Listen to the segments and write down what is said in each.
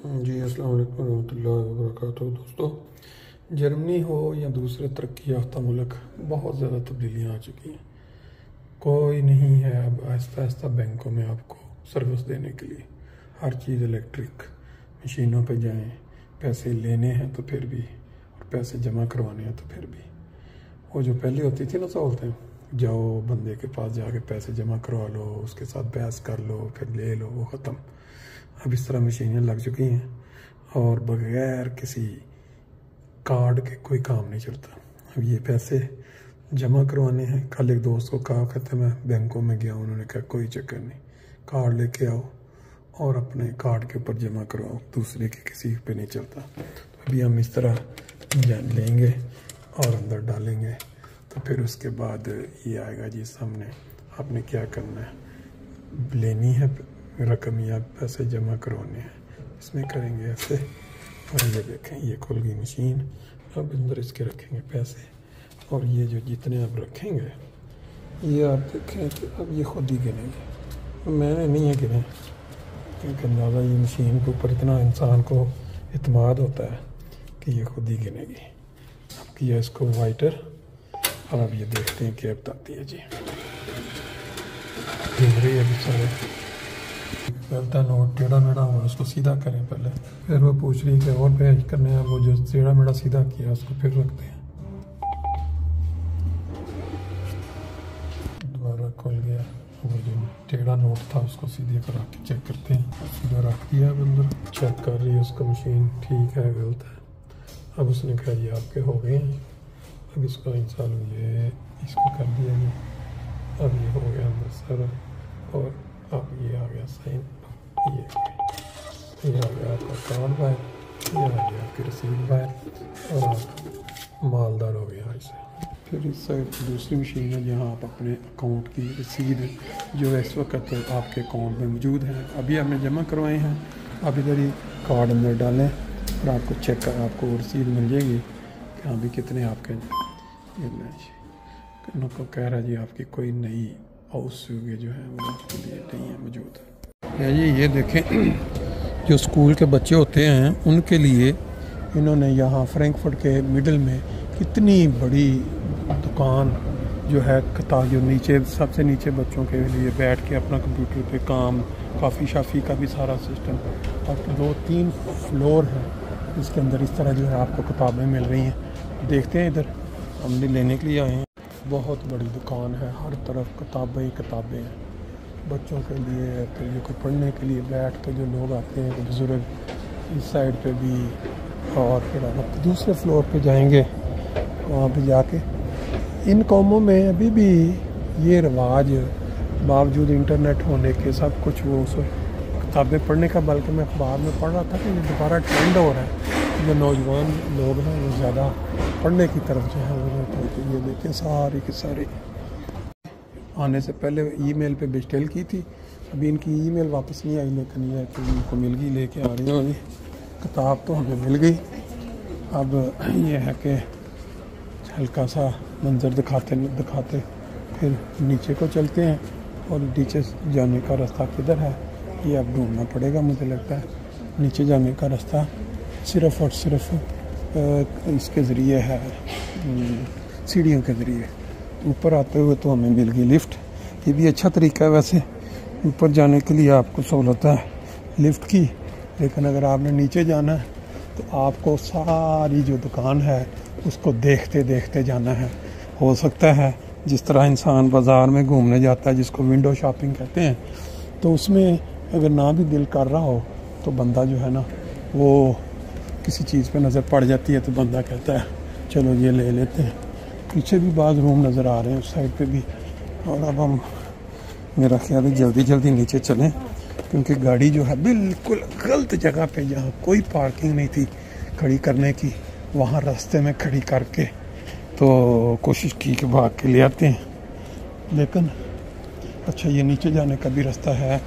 जी अस्सलाम वालेकुम रहमतुल्लाहि व बरकातुहू। दोस्तों, जर्मनी हो या दूसरे तरक्की याफ्ता मुल्क, बहुत ज़्यादा तब्दीलियाँ आ चुकी हैं। कोई नहीं है अब आहिस्ता आहिस्ता बैंकों में आपको सर्विस देने के लिए। हर चीज़ इलेक्ट्रिक, मशीनों पे जाएं, पैसे लेने हैं तो फिर भी, और पैसे जमा करवाने हैं तो फिर भी। वो जो पहले होती थी ना सहूलतें, जाओ बंदे के पास जाके पैसे जमा करवा लो, उसके साथ बहस कर लो, फिर ले लो, वो ख़त्म। अब इस तरह मशीनें लग चुकी हैं और बगैर किसी कार्ड के कोई काम नहीं चलता। अब ये पैसे जमा करवाने हैं। कल एक दोस्त को कहा, कहते मैं बैंकों में गया, उन्होंने कहा कोई चक्कर नहीं, कार्ड लेके आओ और अपने कार्ड के ऊपर जमा करवाओ, दूसरे के किसी पे नहीं चलता। तो अभी हम इस तरह लेंगे और अंदर डालेंगे, तो फिर उसके बाद ये आएगा जी सामने, आपने क्या करना है, लेनी है रकम या पैसे जमा करवाने हैं। इसमें करेंगे ऐसे, और ये देखें ये खुल गई मशीन। अब अंदर इसके रखेंगे पैसे, और ये जो जितने आप रखेंगे ये आप देखें कि अब ये खुद ही गिनेंगे। मैंने नहीं है गिने, क्योंकि अंदाज़ा ये मशीन के ऊपर इतना इंसान को इत्मीनान होता है कि ये खुद ही गिनेगी। अब किया इसको वाइटर, और अब ये देखते हैं क्या बताती है जी। गिन रही है सारे, गलता नोट टेढ़ा मेढ़ा हुआ उसको सीधा करें पहले, फिर वो पूछ रही है और पे करने हैं, वो जो टेढ़ा मेढ़ा सीधा किया उसको फिर रखते हैं। दोबारा खुल गया, वो जो टेढ़ा नोट था उसको सीधे करा के चेक करते हैं। सीधा रख दिया, अब अंदर चेक कर रही है उसको मशीन, ठीक है गलत है। अब उसने कहा ये आपके हो गए हैं। अब इसका इंसान ये इसको कर दिया जी। अब ये हो गया अंदर सारा, और अब ये आ गया साइन, ये आ गया आपका कार्ड बाहर, ये आ गया आपकी रसीद बाहर, और आप मालदार हो गया ऐसे। फिर इस साइड दूसरी मशीन है जहाँ आप अपने अकाउंट की रसीद जो इस वक्त आपके अकाउंट में मौजूद है, अभी आपने जमा करवाए हैं, आप इधर ही कार्ड अंदर डालें और आपको चेक कर आपको रसीद मिल जाएगी कि हाँ भी कितने आपके को कह रहा जी आपकी कोई नई हाउस जो है वो आपके लिए नहीं है मौजूद है जी। ये देखें जो स्कूल के बच्चे होते हैं उनके लिए इन्होंने यहाँ फ्रैंकफर्ट के मिडल में कितनी बड़ी दुकान जो है, जो नीचे सबसे नीचे बच्चों के लिए बैठ के अपना कंप्यूटर पे काम, काफ़ी शाफ़ी का भी सारा सिस्टम, और 2-3 फ्लोर है इसके अंदर। इस तरह जो है आपको किताबें मिल रही हैं। देखते हैं इधर हमने लेने के लिए आए हैं। बहुत बड़ी दुकान है, हर तरफ किताबें ही किताबें हैं बच्चों के लिए, तो ये कोई पढ़ने के लिए बैठ के जो लोग आते हैं बुज़ुर्ग, इस साइड पे भी। और फिर आप दूसरे फ्लोर पे जाएंगे, वहाँ पे जाके इन कौमों में अभी भी ये रिवाज, बावजूद इंटरनेट होने के सब कुछ, वो किताबें पढ़ने का, बल्कि मैं अखबार में पढ़ रहा था कि ये दोबारा ट्रेंड हो रहा है, जो नौजवान लोग हैं वो ज़्यादा पढ़ने की तरफ जो है वो। ये देखें सारी की सारी, आने से पहले ईमेल पे डिटेल की थी, अभी इनकी ईमेल वापस नहीं आई, लेकिन ये कि इनको मिल गई, लेके आ रही हैं अभी किताब, तो हमें मिल गई। अब ये है कि हल्का सा मंजर दिखाते फिर नीचे को चलते हैं, और नीचे जाने का रास्ता किधर है ये अब ढूंढना पड़ेगा। मुझे लगता है नीचे जाने का रास्ता सिर्फ़ और सिर्फ इसके ज़रिए है, सीढ़ियों के ज़रिए। ऊपर आते हुए तो हमें मिल गई लिफ्ट, ये भी अच्छा तरीका है वैसे, ऊपर जाने के लिए आपको सहूलत है लिफ्ट की। लेकिन अगर आपने नीचे जाना है तो आपको सारी जो दुकान है उसको देखते देखते जाना है। हो सकता है जिस तरह इंसान बाज़ार में घूमने जाता है, जिसको विंडो शॉपिंग कहते हैं, तो उसमें अगर ना भी दिल कर रहा हो तो बंदा जो है ना, वो किसी चीज़ पे नज़र पड़ जाती है तो बंदा कहता है चलो ये ले लेते हैं। पीछे भी बाज़ रूम नज़र आ रहे हैं उस साइड पे भी। और अब हम, मेरा ख्याल है जल्दी जल्दी नीचे चलें, क्योंकि गाड़ी जो है बिल्कुल गलत जगह पे, जहाँ कोई पार्किंग नहीं थी खड़ी करने की, वहाँ रास्ते में खड़ी करके तो कोशिश की कि भाग के ले आते हैं। लेकिन अच्छा ये नीचे जाने का भी रास्ता है,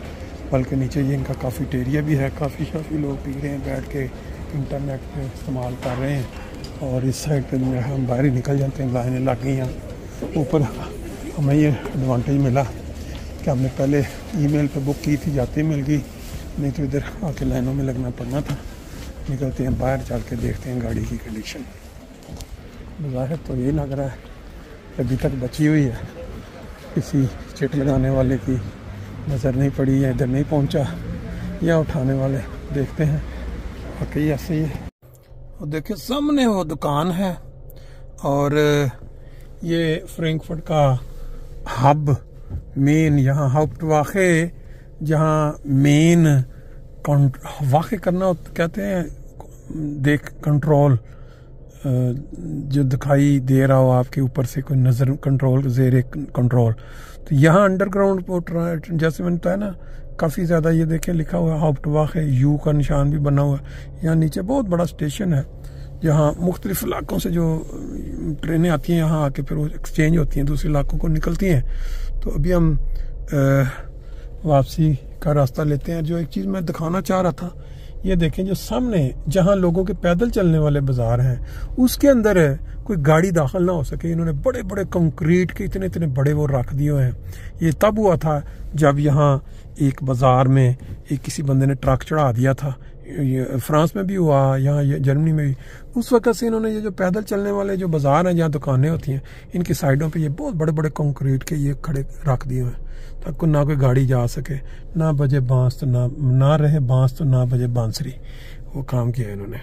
बल्कि नीचे ये इनका काफ़ीटेरिया भी है, काफ़ी लोग पी रहे हैं बैठ के, इंटरनेट पे इस्तेमाल कर रहे हैं। और इस साइड पे हम बाहर ही निकल जाते हैं, लाइनें लग गई हैं। ऊपर हमें ये एडवांटेज मिला कि हमने पहले ईमेल पे बुक की थी, जाते मिल गई, नहीं तो इधर आके लाइनों में लगना पड़ना था। निकलते हैं बाहर, चल के देखते हैं गाड़ी की कंडीशन। बाहर तो ये लग रहा है अभी तक बची हुई है, किसी चिट लगाने वाले की नज़र नहीं पड़ी या इधर नहीं पहुंचा या उठाने वाले। देखते हैं वाकई ऐसे ही है। और देखिए सामने वो दुकान है और ये फ्रैंकफर्ट का हब मेन, यहाँ हाउप्टवाखे, जहाँ मेन वाक़े करना कहते हैं, देख कंट्रोल जो दिखाई दे रहा हो आपके ऊपर से, कोई नज़र कंट्रोल, ज़ेर कंट्रोल। तो यहाँ अंडरग्राउंड जैसे बनता है ना, काफ़ी ज़्यादा। ये देखें लिखा हुआ है हाउप्टवाखे, यू का निशान भी बना हुआ है। यहाँ नीचे बहुत बड़ा स्टेशन है जहाँ मुख्तलिफ इलाकों से जो ट्रेनें आती हैं यहाँ आके फिर वो एक्सचेंज होती हैं, दूसरे इलाकों को निकलती हैं। तो अभी हम वापसी का रास्ता लेते हैं। जो एक चीज़ मैं दिखाना चाह रहा था, ये देखें जो सामने जहाँ लोगों के पैदल चलने वाले बाजार हैं, उसके अंदर कोई गाड़ी दाखिल ना हो सके, इन्होंने बड़े बड़े कंक्रीट के इतने इतने बड़े वो रख दिए हैं। ये तब हुआ था जब यहाँ एक बाजार में एक किसी बंदे ने ट्रक चढ़ा दिया था। ये फ्रांस में भी हुआ, यहाँ जर्मनी में भी। उस वक्त से इन्होंने ये जो पैदल चलने वाले जो बाजार हैं, जहाँ दुकानें होती हैं, इनकी साइडों पे ये बहुत बड़े बड़े कंक्रीट के ये खड़े रख दिए हैं ताकि ना कोई गाड़ी जा सके। ना बजे बांस तो ना रहे बांस तो ना बजे बांसुरी, वो काम किया इन्होंने।